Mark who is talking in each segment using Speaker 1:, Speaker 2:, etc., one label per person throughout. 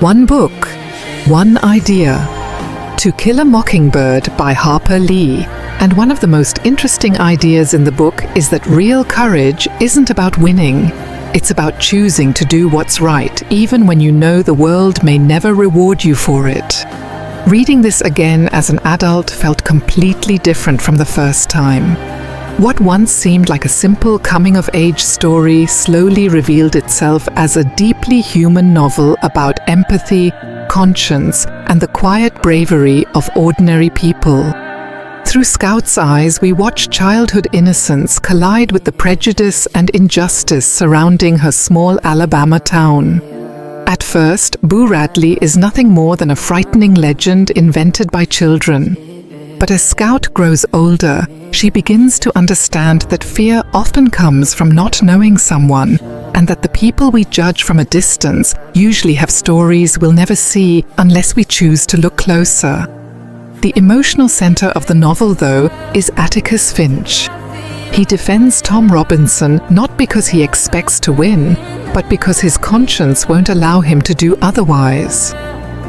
Speaker 1: One book, one idea. To Kill a Mockingbird by Harper Lee. And one of the most interesting ideas in the book is that real courage isn't about winning. It's about choosing to do what's right, even when you know the world may never reward you for it. Reading this again as an adult felt completely different from the first time. What once seemed like a simple coming-of-age story slowly revealed itself as a deeply human novel about empathy, conscience, and the quiet bravery of ordinary people. Through Scout's eyes, we watch childhood innocence collide with the prejudice and injustice surrounding her small Alabama town. At first, Boo Radley is nothing more than a frightening legend invented by children. But as Scout grows older, she begins to understand that fear often comes from not knowing someone, and that the people we judge from a distance usually have stories we'll never see unless we choose to look closer. The emotional center of the novel, though, is Atticus Finch. He defends Tom Robinson not because he expects to win, but because his conscience won't allow him to do otherwise.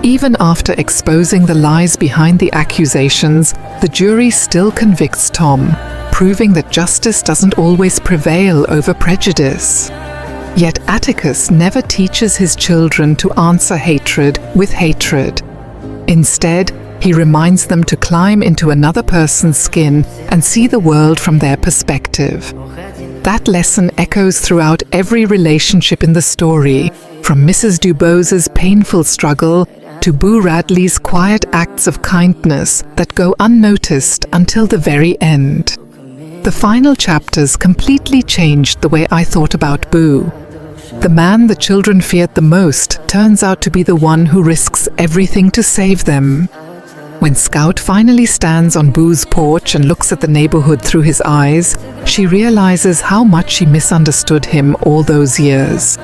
Speaker 1: Even after exposing the lies behind the accusations, the jury still convicts Tom, proving that justice doesn't always prevail over prejudice. Yet Atticus never teaches his children to answer hatred with hatred. Instead, he reminds them to climb into another person's skin and see the world from their perspective. That lesson echoes throughout every relationship in the story, from Mrs. Dubos's painful struggle to Boo Radley's quiet acts of kindness that go unnoticed until the very end. The final chapters completely changed the way I thought about Boo. The man the children feared the most turns out to be the one who risks everything to save them. When Scout finally stands on Boo's porch and looks at the neighborhood through his eyes, she realizes how much she misunderstood him all those years.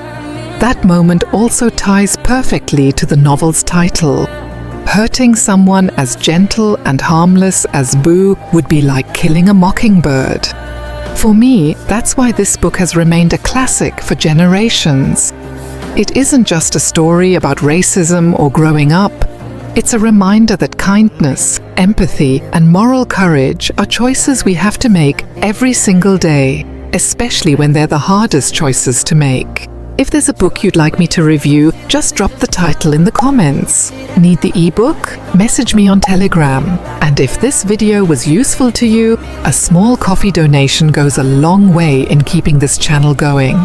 Speaker 1: That moment also ties perfectly to the novel's title. Hurting someone as gentle and harmless as Boo would be like killing a mockingbird. For me, that's why this book has remained a classic for generations. It isn't just a story about racism or growing up. It's a reminder that kindness, empathy, and moral courage are choices we have to make every single day, especially when they're the hardest choices to make. If there's a book you'd like me to review, just drop the title in the comments. Need the ebook? Message me on Telegram. And if this video was useful to you, a small coffee donation goes a long way in keeping this channel going.